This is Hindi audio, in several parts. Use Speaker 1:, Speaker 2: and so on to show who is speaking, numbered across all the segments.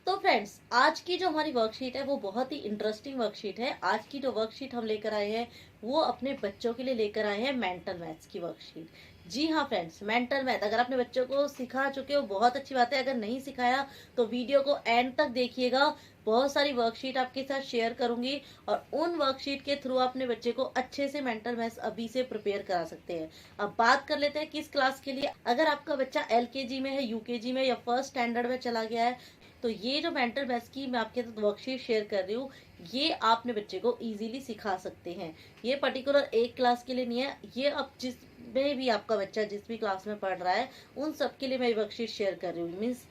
Speaker 1: तो फ्रेंड्स, आज की जो हमारी वर्कशीट है वो बहुत ही इंटरेस्टिंग वर्कशीट है। आज की जो वर्कशीट हम लेकर आए हैं वो अपने बच्चों के लिए लेकर आए हैं मेंटल मैथ्स की वर्कशीट। जी हाँ फ्रेंड्स, मेंटल मैथ अगर अपने बच्चों को सिखा चुके हो बहुत अच्छी बात है। अगर नहीं सिखाया तो वीडियो को एंड तक देखिएगा। बहुत सारी वर्कशीट आपके साथ शेयर करूंगी और उन वर्कशीट के थ्रू अपने बच्चे को अच्छे से मेंटल मैथ्स अभी से प्रिपेयर करा सकते हैं। अब बात कर लेते हैं किस क्लास के लिए। अगर आपका बच्चा एलकेजी में है, यूकेजी में या फर्स्ट स्टैंडर्ड में चला गया है तो ये जो मेंटल मैथ्स की मैं आपके साथ वर्कशीट शेयर कर रही हूँ ये आप अपने बच्चे को इजीली सिखा सकते हैं। ये पर्टिकुलर एक क्लास के लिए नहीं है, ये अब जिसमें भी आपका बच्चा जिस भी क्लास में पढ़ रहा है उन सब के लिए मैं वर्कशीट शेयर कर रही हूँ। मीन्स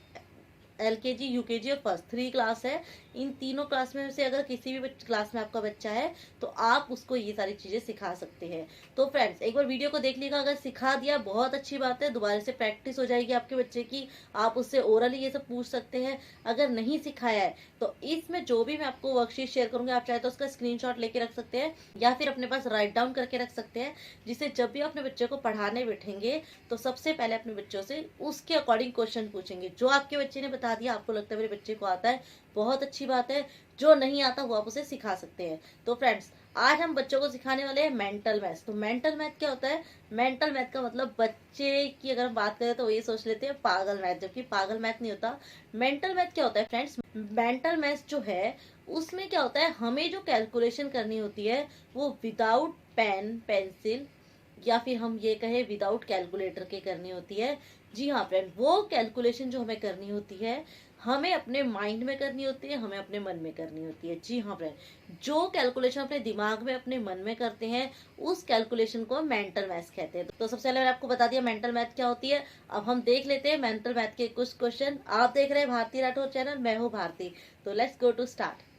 Speaker 1: एलकेजी, यूकेजी और फर्स्ट 3 क्लास है। इन तीनों क्लास में से अगर किसी भी क्लास में आपका बच्चा है तो आप उसको ये सारी चीजें सिखा सकते हैं। तो फ्रेंड्स, एक बार वीडियो को देख लीजिएगा। अगर सिखा दिया बहुत अच्छी बात है, दोबारा से प्रैक्टिस हो जाएगी आपके बच्चे की। आप उससे ओरली ये सब पूछ सकते हैं। अगर नहीं सिखाया है तो इसमें जो भी मैं आपको वर्कशीट शेयर करूंगी आप चाहे तो उसका स्क्रीनशॉट लेके रख सकते हैं या फिर अपने पास राइट डाउन करके रख सकते हैं, जिससे जब भी अपने बच्चे को पढ़ाने बैठेंगे तो सबसे पहले अपने बच्चों से उसके अकॉर्डिंग क्वेश्चन पूछेंगे। जो आपके बच्चे ने बता दिया, आपको लगता है मेरे बच्चे को आता है, बहुत अच्छी बात है। जो नहीं आता वो आप उसे सिखा सकते हैं। तो फ्रेंड्स, आज हम बच्चों को सिखाने वाले हैं मेंटल मैथ्स। तो मेंटल मैथ क्या होता है? मेंटल मैथ का मतलब बच्चे की अगर हम बात करें तो ये सोच लेते हैं पागल मैथ, जबकि पागल मैथ नहीं होता। मेंटल मैथ क्या होता है फ्रेंड्स? मेंटल मैथ जो है उसमें क्या होता है, हमें जो कैलकुलेशन करनी होती है वो विदाउट पेन पेंसिल या फिर हम ये कहें विदाउट कैलकुलेटर के करनी होती है। जी हाँ फ्रेंड, वो कैलकुलेशन जो हमें करनी होती है हमें अपने माइंड में करनी होती है, हमें अपने मन में करनी होती है। जी हाँ फ्रेंड, जो कैलकुलेशन अपने दिमाग में अपने मन में करते हैं उस कैलकुलेशन को मेंटल मैथ्स कहते हैं। तो सबसे पहले मैंने आपको बता दिया मेंटल मैथ क्या होती है। अब हम देख लेते हैं मेंटल मैथ के कुछ क्वेश्चन। आप देख रहे हैं भारती राठौर चैनल, मैं हूँ भारती। तो लेट्स गो टू स्टार्ट।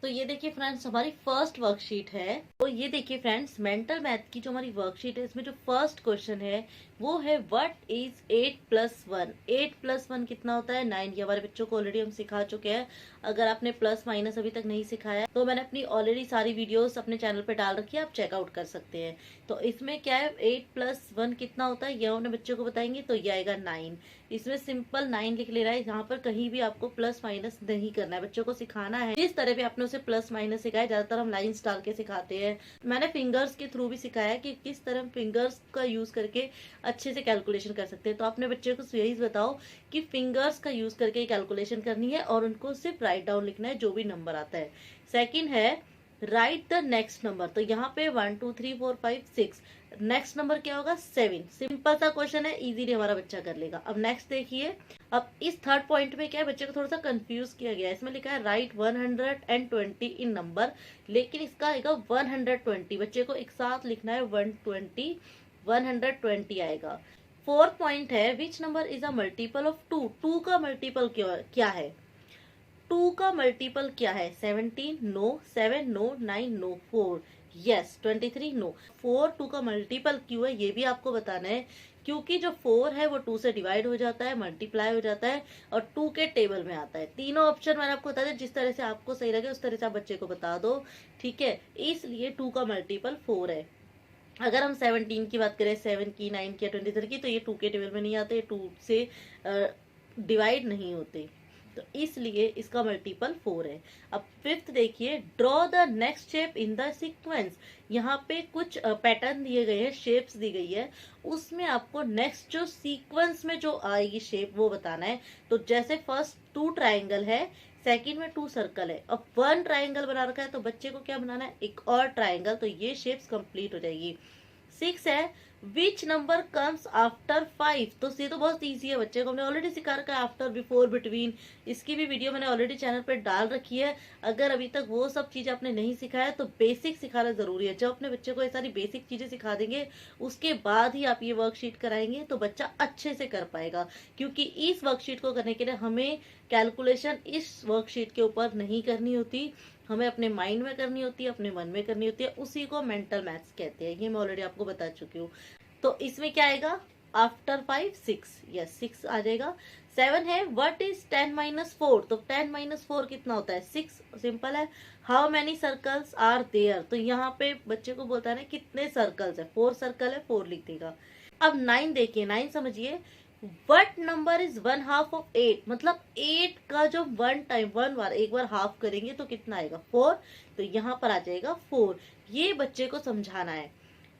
Speaker 1: तो ये देखिए फ्रेंड्स, हमारी फर्स्ट वर्कशीट है। तो ये देखिए फ्रेंड्स, मेंटल मैथ की जो हमारी वर्कशीट है इसमें जो फर्स्ट क्वेश्चन है वो है व्हाट इज 8+1। 8+1 कितना होता है? 9। ये हमारे बच्चों को ऑलरेडी हम सिखा चुके हैं। अगर आपने प्लस माइनस अभी तक नहीं सिखाया तो मैंने अपनी ऑलरेडी सारी वीडियोस अपने चैनल पे डाल रखी है, आप चेकआउट कर सकते हैं। तो इसमें क्या है, 8+1 कितना होता है ये अपने बच्चों को बताएंगे तो ये आएगा 9। इसमें सिंपल 9 लिख ले रहा है, यहाँ पर कहीं भी आपको प्लस माइनस नहीं करना है। बच्चों को सिखाना है जिस तरह भी आपने उसे प्लस माइनस सिखाया, ज्यादातर हम लाइंस डाल के सिखाते हैं। मैंने फिंगर्स के थ्रू भी सिखाया कि किस तरह फिंगर्स का यूज करके अच्छे से कैलकुलेशन कर सकते हैं। तो अपने बच्चे को यही बताओ कि फिंगर्स का यूज करके कैलकुलेशन करनी है और उनको सिर्फ राइट डाउन लिखना है जो भी नंबर आता है। सेकंड है राइट द नेक्स्ट नंबर। तो यहाँ पे 1 2 3 4 5 6, नेक्स्ट नंबर क्या होगा? 7। सिंपल सा क्वेश्चन है, इजीली हमारा बच्चा कर लेगा। अब नेक्स्ट देखिए, अब इस थर्ड पॉइंट में क्या है, बच्चे को थोड़ा सा कंफ्यूज किया गया है। इसमें लिखा है राइट 120 इन नंबर, लेकिन इसका आएगा 120। बच्चे को एक साथ लिखना है 120, 120 आएगा। फोर्थ पॉइंट है which number is a multiple of 2। 2 का मल्टीपल क्या है? 2 का मल्टीपल क्या है? 17 no, 7 no, 9 no, 4 yes, 23 no. 4 2 का मल्टीपल क्यों है ये भी आपको बताना है, क्योंकि जो 4 है वो 2 से डिवाइड हो जाता है, मल्टीप्लाई हो जाता है और 2 के टेबल में आता है। तीनों ऑप्शन मैंने आपको बता दिया, जिस तरह से आपको सही लगे उस तरह से आप बच्चे को बता दो, ठीक है। इसलिए 2 का मल्टीपल 4 है। अगर हम 17 की बात करें, 7 की, 9 की या 23 की, तो ये 2 के टेबल में नहीं आते, 2 से डिवाइड नहीं होते, तो इसलिए इसका मल्टीपल 4 है। अब फिफ्थ देखिए, draw the next shape in the sequence. यहाँ पे कुछ पैटर्न दिए गए हैं, शेप्स दी गई है, उसमें आपको नेक्स्ट जो सीक्वेंस में जो आएगी शेप वो बताना है। तो जैसे फर्स्ट 2 ट्राइंगल है, सेकंड में 2 सर्कल है, अब 1 ट्राइंगल बना रखा है तो बच्चे को क्या बनाना है? एक और ट्राइंगल, तो ये शेप्स कंप्लीट हो जाएगी। 6 है विच नंबर कम्स आफ्टर 5। तो ये तो बहुत इजी है, बच्चे को हमने ऑलरेडी सिखा रखा है, आफ्टर, बिफोर, बिटवीन। इसकी भी वीडियो मैंने ऑलरेडी चैनल पर डाल रखी है। अगर अभी तक वो सब चीजें आपने नहीं सिखाया तो बेसिक सिखाना जरूरी है। जब अपने बच्चे को ये सारी बेसिक चीजें सिखा देंगे उसके बाद ही आप ये वर्कशीट कराएंगे तो बच्चा अच्छे से कर पाएगा, क्योंकि इस वर्कशीट को करने के लिए हमें कैलकुलेशन इस वर्कशीट के ऊपर नहीं करनी होती, हमें अपने माइंड में करनी होती है, अपने मन में करनी होती है। उसी को मेंटल मैथ्स कहते हैं, ये मैं ऑलरेडी आपको बता चुकी हूँ। तो इसमें क्या आएगा? आफ्टर 5 6, यस 6 आ जाएगा। 7 है व्हाट इज 10-4। तो 10-4 कितना होता है? 6। सिंपल है। How many circles are there. तो यहाँ पे बच्चे को बोलता है ना कितने सर्कल्स है, 4 सर्कल है, 4 लिख देगा। अब 9 देखिए, 9 समझिए, व्हाट नंबर इज 1/2 ऑफ 8, मतलब 8 का जो वन बार एक बार हाफ करेंगे तो कितना आएगा 4, तो यहाँ पर आ जाएगा 4। ये बच्चे को समझाना है।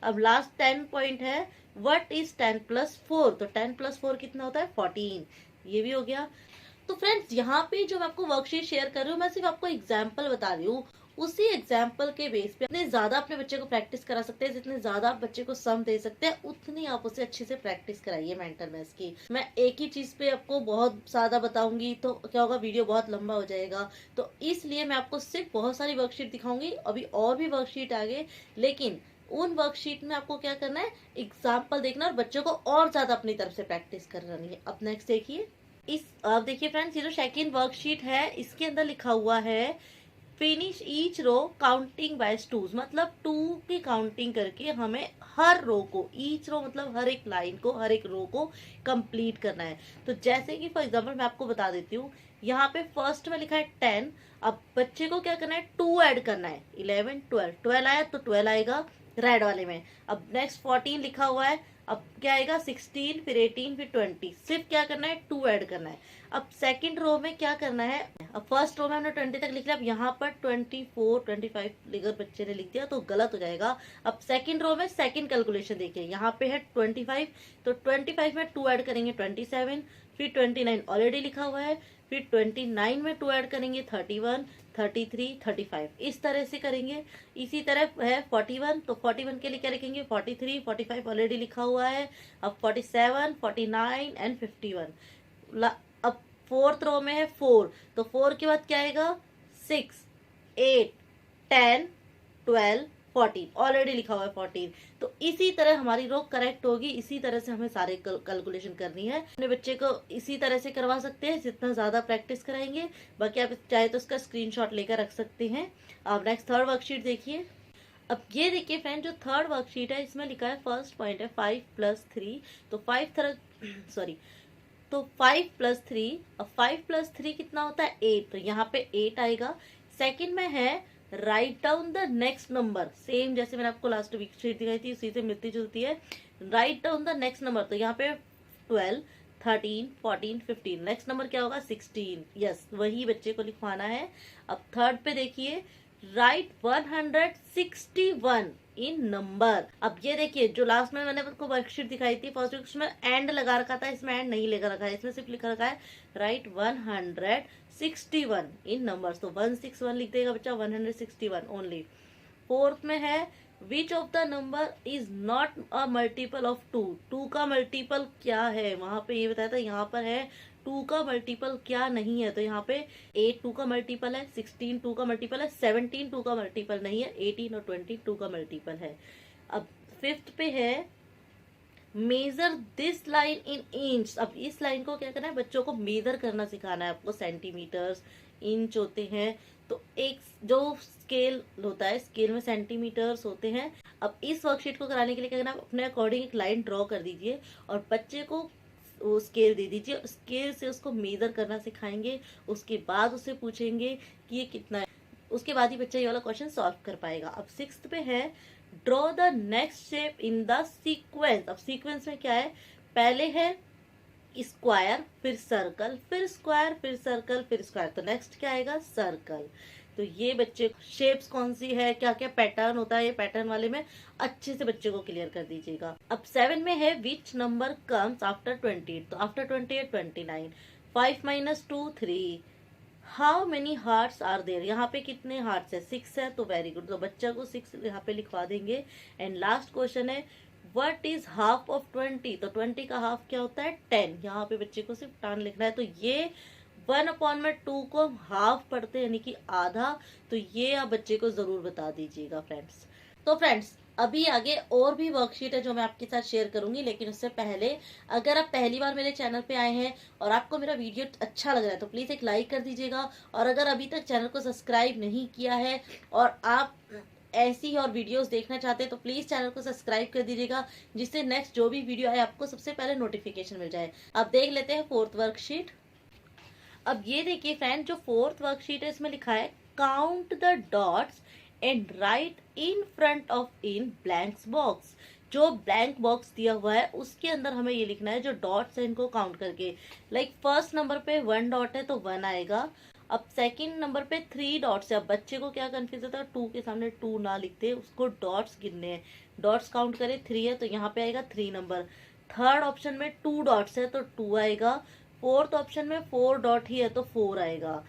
Speaker 1: अब लास्ट 10 पॉइंट है, व्हाट इज 10 प्लस 4, तो 10 प्लस 4 कितना होता है 14, ये भी हो गया। तो फ्रेंड्स यहाँ पे जो मैं आपको वर्कशीट शेयर कर रही हूँ, मैं सिर्फ आपको एग्जाम्पल बता रही हूँ। उसी एग्जाम्पल के बेस पे जितने ज्यादा अपने बच्चे को प्रैक्टिस करा सकते हैं, जितने ज्यादा आप बच्चे को सम दे सकते हैं, उतनी आप उसे अच्छे से प्रैक्टिस कराइए मेंटल मैथ्स की। मैं एक ही चीज पे आपको बहुत ज्यादा बताऊंगी तो क्या होगा, वीडियो बहुत लंबा हो जाएगा। तो इसलिए मैं आपको सिर्फ बहुत सारी वर्कशीट दिखाऊंगी, अभी और भी वर्कशीट आगे, लेकिन उन वर्कशीट में आपको क्या करना है, एग्जाम्पल देखना और बच्चों को और ज्यादा अपनी तरफ से प्रैक्टिस करनी है। अब नेक्स्ट देखिए, अब देखिए फ्रेंड्स, ये जो सेकंड वर्कशीट है इसके अंदर लिखा हुआ है finish each row counting by twos, मतलब 2 की काउंटिंग करके हमें हर रो को, ईच रो मतलब हर एक लाइन को, हर एक रो को कंप्लीट करना है। तो जैसे कि फॉर एग्जांपल मैं आपको बता देती हूँ, यहाँ पे फर्स्ट में लिखा है 10, अब बच्चे को क्या करना है 2 ऐड करना है, 11 12, 12 आया तो 12 आएगा रेड वाले में। अब नेक्स्ट 14 लिखा हुआ है, अब क्या आएगा 16, फिर 18, फिर 20, सिर्फ क्या करना है 2 ऐड करना है। अब सेकंड रो में क्या करना है, अब फर्स्ट रो में हमने 20 तक लिख लिया, अब यहाँ पर 24 25 अगर बच्चे ने लिख दिया तो गलत हो जाएगा। अब सेकंड रो में सेकंड कैलकुलेशन देखिए, यहाँ पे है 25, तो 25 में 2 ऐड करेंगे 27, फिर 29 ऑलरेडी लिखा हुआ है, फिर 29 में 2 ऐड करेंगे 31, 33, 35, इस तरह से करेंगे। इसी तरह है 41, तो 41 के लिए क्या लिखेंगे 43, 45 ऑलरेडी लिखा हुआ है, अब 47, 49 एंड 51। अब फोर्थ रो में है 4, तो 4 के बाद क्या आएगा 6, 8, 10, 12, 14 ऑलरेडी लिखा हुआ है 14। तो इसी तरह हमारी रो करेक्ट होगी, इसी तरह से हमें सारे कैलकुलेशन करनी है। अपने बच्चे को इसी तरह से करवा सकते हैं जितना ज्यादा प्रैक्टिस कराएंगे। बाकी आप चाहे तो इसका स्क्रीनशॉट लेकर रख सकते हैं। अब नेक्स्ट थर्ड वर्कशीट देखिए। अब ये देखिए फ्रेंड, जो थर्ड वर्कशीट है इसमें लिखा है फर्स्ट पॉइंट है 5 + 3, तो 5 + 3, अब 5 + 3 कितना होता है 8, तो यहाँ पे 8 आएगा। सेकंड में है write down the next number, same जैसे मैंने आपको लास्ट वीक शीट दिखाई थी उसी से मिलती जुलती है। Write down the next number, तो यहाँ पे 12, 13, 14, 15, नेक्स्ट नंबर क्या होगा 16, यस वही बच्चे को लिखवाना है। अब थर्ड पे देखिए, राइट 161 इन नंबर। अब ये देखिए, जो लास्ट में मैंने आपको वर्कशीट दिखाई थी फर्स्ट वीक, उसमें एंड लगा रखा था, इसमें एंड नहीं लगा रखा है, इसमें सिर्फ लिखा रखा है राइट 161 इन नंबर्स, तो 161 लिख देगा बच्चा, 161 ओनली। फोर्थ में है which of the number is not a multiple of 2, 2 का मल्टीपल क्या है, वहां पे ये बताया था, यहाँ पर है 2 का मल्टीपल क्या नहीं है, तो यहाँ पे 8 2 का मल्टीपल है, 16 2 का मल्टीपल है, 17 2 का मल्टीपल नहीं है, 18 और 20 2 का मल्टीपल है। अब फिफ्थ पे है measure this line in inch, अब इस लाइन को क्या करना है बच्चों को मेजर करना सिखाना है आपको, सेंटीमीटर्स इंच होते हैं, तो एक जो स्केल होता है स्केल में सेंटीमीटर्स होते हैं। अब इस वर्कशीट को कराने के लिए क्या करना है, अपने अकॉर्डिंग एक लाइन ड्रॉ कर दीजिए और बच्चे को वो स्केल दे दीजिए, स्केल से उसको मेजर करना सिखाएंगे, उसके बाद उससे पूछेंगे कि ये कितना है, उसके बाद ही बच्चा ये वाला क्वेश्चन सॉल्व कर पाएगा। अब सिक्स्थ पे है draw the next shape in the sequence, अब सीक्वेंस में क्या है, पहले है स्क्वायर, फिर सर्कल, फिर स्क्वायर, फिर सर्कल, फिर स्क्वायर, तो नेक्स्ट क्या आएगा सर्कल। तो ये बच्चे शेप्स कौन सी है, क्या क्या पैटर्न होता है, ये पैटर्न वाले में अच्छे से बच्चे को क्लियर कर दीजिएगा। अब 7 में है विच नंबर कम्स आफ्टर 28, तो after 28 29, 5 - 2 3, how many hearts are there, यहाँ पे कितने हार्ट्स है 6 है, तो वेरी गुड, तो बच्चा को 6 यहाँ पे लिखवा देंगे। एंड लास्ट क्वेश्चन है व्हाट इज हाफ ऑफ 20, तो 20 का हाफ क्या होता है 10, यहाँ पे बच्चे को सिर्फ टान लिखना है। तो ये 1/2 को हाफ पढ़ते यानी कि आधा, तो ये आप बच्चे को जरूर बता दीजिएगा फ्रेंड्स। तो फ्रेंड्स अभी आगे और भी वर्कशीट है जो मैं आपके साथ शेयर करूंगी, लेकिन उससे पहले अगर आप पहली बार मेरे चैनल पे आए हैं और आपको मेरा वीडियो अच्छा लग रहा है तो प्लीज एक लाइक कर दीजिएगा, और अगर अभी तक चैनल को सब्सक्राइब नहीं किया है और आप ऐसी और वीडियोस देखना चाहते हैं तो प्लीज चैनल को सब्सक्राइब कर दीजिएगा, जिससे नेक्स्ट जो भी वीडियो आए आपको सबसे पहले नोटिफिकेशन मिल जाए। अब देख लेते हैं फोर्थ वर्कशीट। अब ये देखिए फ्रेंड, जो फोर्थ वर्कशीट है इसमें लिखा है count the dots and right in front of in blanks box, जो ब्लैंक बॉक्स दिया हुआ है उसके अंदर हमें ये लिखना है जो डॉट्स है इनको काउंट करके। लाइक फर्स्ट नंबर पे 1 डॉट है तो 1 आएगा। अब सेकंड नंबर पे 3 डॉट्स है। अब बच्चे को क्या कंफ्यूज होता है, 2 के सामने 2 ना लिखते, उसको डॉट्स गिनने हैं। डॉट्स काउंट करें 3 है तो यहाँ पे आएगा 3 नंबर। थर्ड ऑप्शन में 2 डॉट्स है तो 2 आएगा। फोर्थ ऑप्शन में 4 डॉट ही है तो 4 आएगा।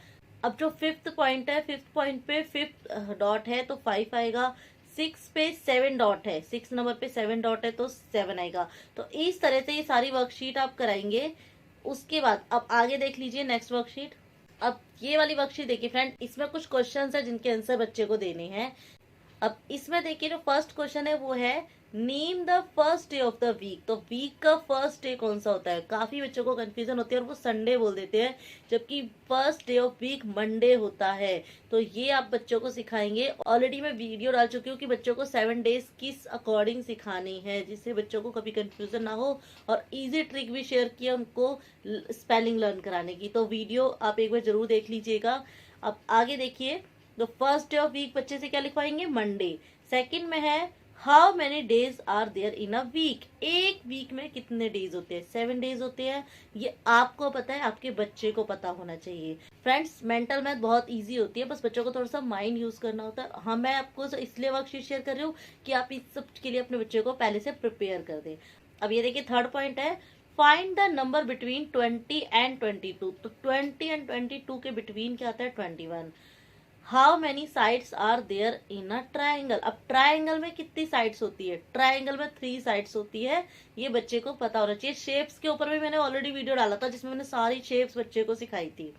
Speaker 1: अब जो फिफ्थ पॉइंट है, फिफ्थ पॉइंट पे 5th डॉट है तो 5 आएगा। 6 पे 7 डॉट है, 6 नंबर पे 7 डॉट है तो 7 आएगा। तो इस तरह से ये सारी वर्कशीट आप कराएंगे। उसके बाद अब आगे देख लीजिए नेक्स्ट वर्कशीट। अब ये वाली वर्कशीट देखिए फ्रेंड, इसमें कुछ क्वेश्चंस है जिनके आंसर बच्चे को देने हैं। अब इसमें देखिए जो फर्स्ट क्वेश्चन है वो है name the first day of the week. तो वीक का फर्स्ट डे कौन सा होता है, काफी बच्चों को कंफ्यूजन होती है और वो संडे बोल देते हैं, जबकि first day of week Monday होता है। तो ये आप बच्चों को सिखाएंगे। ऑलरेडी मैं वीडियो डाल चुकी हूँ कि बच्चों को 7 डेज किस अकॉर्डिंग सिखानी है, जिससे बच्चों को कभी कंफ्यूजन ना हो, और इजी ट्रिक भी शेयर किया उनको स्पेलिंग लर्न कराने की। तो वीडियो आप एक बार जरूर देख लीजिएगा। अब आगे देखिए, तो फर्स्ट डे ऑफ वीक बच्चे से क्या लिखवाएंगे, मंडे। सेकंड में है how many days are there in a week. एक वीक में कितने डेज होते हैं, 7 डेज होते हैं। ये आपको पता है, आपके बच्चे को पता होना चाहिए। फ्रेंड्स मेंटल मैथ बहुत इजी होती है, बस बच्चों को थोड़ा सा माइंड यूज करना होता है। हाँ, मैं आपको इसलिए वर्कशीट शेयर कर रही हूँ कि आप इस सब के लिए अपने बच्चे को पहले से प्रिपेयर कर दें। अब ये देखिए थर्ड पॉइंट है find the number between 20 and 22। तो 20 एंड 22 के बिटवीन क्या आता है, 21। How many sides are there in a triangle. अब ट्राइंगल में कितनी साइड्स होती है, ट्राइंगल में 3 साइड्स होती है। ये बच्चे को पता होना चाहिए। शेप्स के ऊपर भी मैंने ऑलरेडी वीडियो डाला था जिसमें मैंने सारी शेप्स बच्चे को सिखाई थी।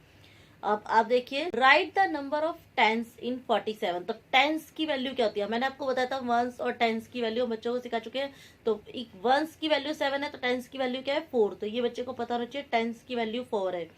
Speaker 1: अब आप देखिए right the number of tens in 47। तो टेंस की वैल्यू क्या होती है, मैंने आपको बताया था वंस और टेंस की वैल्यू बच्चों को सिखा चुके हैं। तो वंस की वैल्यू 7 है तो टेंस की वैल्यू क्या है, 4। तो ये बच्चे को पता होना चाहिए टेंस की वैल्यू 4 है।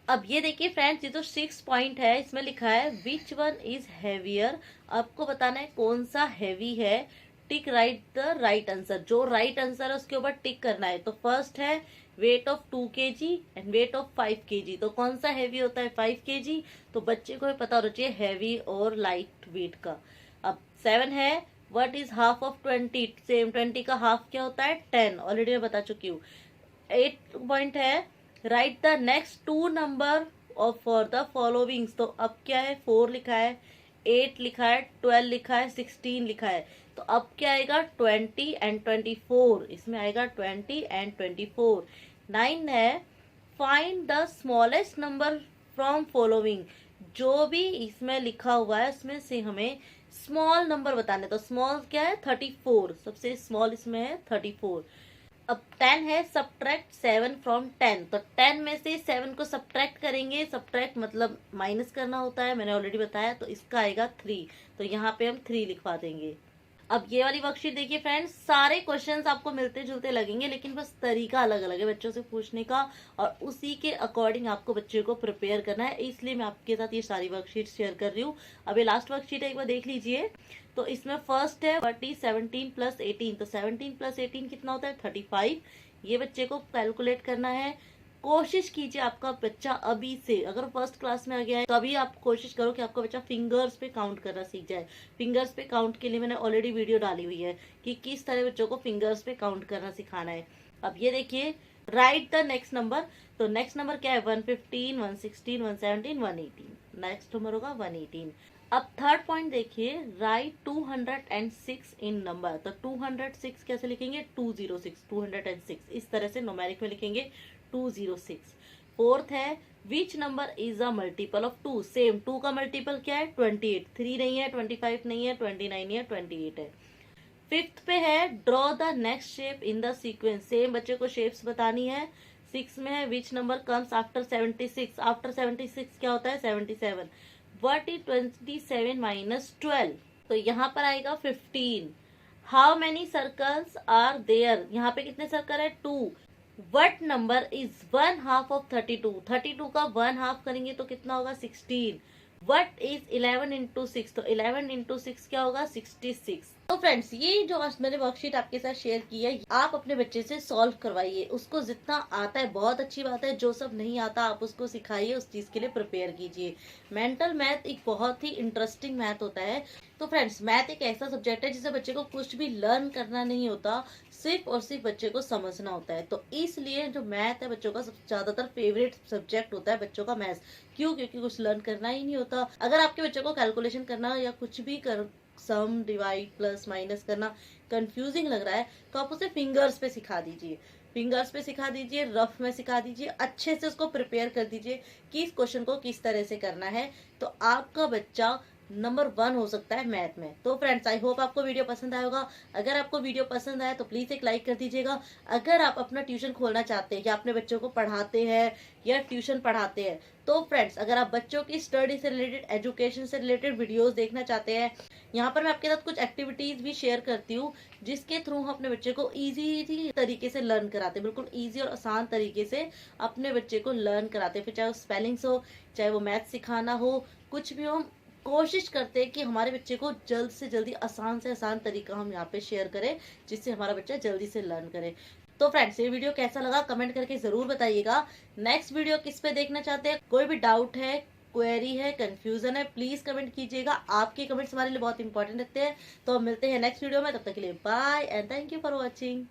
Speaker 1: अब ये देखिए फ्रेंड्स, ये जो 6 पॉइंट है इसमें लिखा है विच वन इज हैवियर। आपको बताना है कौन सा हैवी है। टिक राइट द राइट आंसर। जो राइट आंसर है उसके ऊपर टिक करना है। तो फर्स्ट है weight of 2 kg and weight of 5 kg। तो कौन सा हैवी होता है, 5 kg। तो बच्चे को पता होना चाहिए हैवी और लाइट वेट का। अब 7 है what is half of 20। Same 20 का हाफ क्या होता है, 10। ऑलरेडी मैं बता चुकी हूँ। 8 पॉइंट है right the next 2 number of for the followings. तो अब क्या है, 4 लिखा है, 8 लिखा है, 12 लिखा है, 16 लिखा है। तो अब क्या आएगा, 20 एंड 24। इसमें आएगा 20 एंड 24। 9 है find the smallest number from following. जो भी इसमें लिखा हुआ है उसमें से हमें स्मॉल नंबर बताने। तो स्मॉल क्या है, 34। सबसे स्मॉल इसमें है 34। अब 10 है सब्ट्रैक्ट 7 फ्रॉम 10। तो 10 में से 7 को सब्ट्रैक्ट करेंगे। सब्ट्रैक्ट मतलब माइनस करना होता है, मैंने ऑलरेडी बताया। तो इसका आएगा 3। तो यहाँ पे हम 3 लिखवा देंगे। अब ये वाली वर्कशीट देखिए फ्रेंड्स, सारे क्वेश्चंस आपको मिलते जुलते लगेंगे, लेकिन बस तरीका अलग अलग है बच्चों से पूछने का, और उसी के अकॉर्डिंग आपको बच्चे को प्रिपेयर करना है। इसलिए मैं आपके साथ ये सारी वर्कशीट शेयर कर रही हूँ। अब ये लास्ट वर्कशीट है, एक बार देख लीजिए। तो इसमें फर्स्ट है 17 प्लस 18। तो 17 प्लस 18 कितना होता है, 35। ये बच्चे को कैलकुलेट करना है। कोशिश कीजिए आपका बच्चा अभी से, अगर फर्स्ट क्लास में आ गया है तो अभी आप कोशिश करो कि आपका बच्चा फिंगर्स पे काउंट करना सीख जाए। फिंगर्स पे काउंट के लिए मैंने ऑलरेडी वीडियो डाली हुई है कि किस तरह बच्चों को फिंगर्स पे काउंट करना सिखाना है। अब ये देखिए राइट द नेक्स्ट नंबर। तो नेक्स्ट नंबर क्या है, 115, 116, 117, 118। नेक्स्ट नंबर होगा 118। अब थर्ड पॉइंट देखिए राइट 206 इन नंबर। तो 206 कैसे लिखेंगे, 206, 206। इस तरह से न्यूमेरिक में लिखेंगे 206। फोर्थ है which number is a multiple of 2। Same 2 का मल्टीपल क्या है, 28। 3 नहीं है, 25 नहीं है, 29 नहीं है, 28 है। फिफ्थ पे है draw the next shape in the sequence. Same बच्चे को शेप्स बतानी है। 6 में है which number comes after 76। After 76 क्या होता है, 77। What is 27 minus 12। तो यहाँ पर आएगा 15। How many circles are there. यहाँ पे कितने सर्कल है, 2। What number is 1/2 of 32। 32 का 1/2 करेंगे तो कितना होगा, 16। What is 11 into 6। तो 11 इंटू 6 क्या होगा, 66। तो फ्रेंड्स, ये जो आज मैंने वर्कशीट आपके साथ शेयर की है, आप अपने बच्चे से सॉल्व करवाइए। उसको जितना आता है बहुत अच्छी बात है, जो सब नहीं आता आप उसको सिखाइए, उस चीज के लिए प्रिपेयर कीजिए। मेंटल मैथ एक बहुत ही इंटरेस्टिंग मैथ होता है। तो फ्रेंड्स, मैथ एक ऐसा सब्जेक्ट है जिसे बच्चे को कुछ भी लर्न करना नहीं होता, सिर्फ और सिर्फ बच्चे को समझना होता है। तो इसलिए जो मैथ है बच्चों का सबसे ज्यादातर फेवरेट सब्जेक्ट होता है बच्चों का मैथ। क्यों? क्योंकि कुछ लर्न करना ही नहीं होता। अगर आपके बच्चे को कैलकुलेशन करना या कुछ भी कर सम डिवाइड प्लस माइनस करना कंफ्यूजिंग लग रहा है, तो आप उसे फिंगर्स पे सिखा दीजिए। फिंगर्स पे सिखा दीजिए, रफ में सिखा दीजिए, अच्छे से उसको प्रिपेयर कर दीजिए कि इस क्वेश्चन को किस तरह से करना है। तो आपका बच्चा नंबर 1 हो सकता है मैथ में। तो फ्रेंड्स, आई होप आपको वीडियो पसंद आया होगा। अगर आपको वीडियो पसंद आया तो प्लीज एक लाइक कर दीजिएगा। अगर आप अपना ट्यूशन खोलना चाहते हैं या अपने बच्चों को पढ़ाते हैं या ट्यूशन पढ़ाते हैं, तो फ्रेंड्स, अगर आप बच्चों की स्टडी से रिलेटेड, एजुकेशन से रिलेटेड वीडियोस देखना चाहते हैं, यहाँ पर मैं आपके साथ कुछ एक्टिविटीज भी शेयर करती हूँ जिसके थ्रू हम अपने बच्चे को इजी तरीके से लर्न कराते हैं। बिल्कुल इजी और आसान तरीके से अपने बच्चे को लर्न कराते हैं। फिर चाहे वो स्पेलिंग्स हो, चाहे वो मैथ सिखाना हो, कुछ भी हो, कोशिश करते हैं कि हमारे बच्चे को जल्द से जल्दी आसान से आसान तरीका हम यहाँ पे शेयर करें, जिससे हमारा बच्चा जल्दी से लर्न करे। तो फ्रेंड्स, ये वीडियो कैसा लगा कमेंट करके जरूर बताइएगा। नेक्स्ट वीडियो किस पे देखना चाहते हैं, कोई भी डाउट है, क्वेरी है, कंफ्यूजन है, प्लीज कमेंट कीजिएगा। आपके कमेंट्स हमारे लिए बहुत इंपॉर्टेंट रहते हैं। तो हम मिलते हैं नेक्स्ट वीडियो में, तब तक के लिए bye and thank you for watching.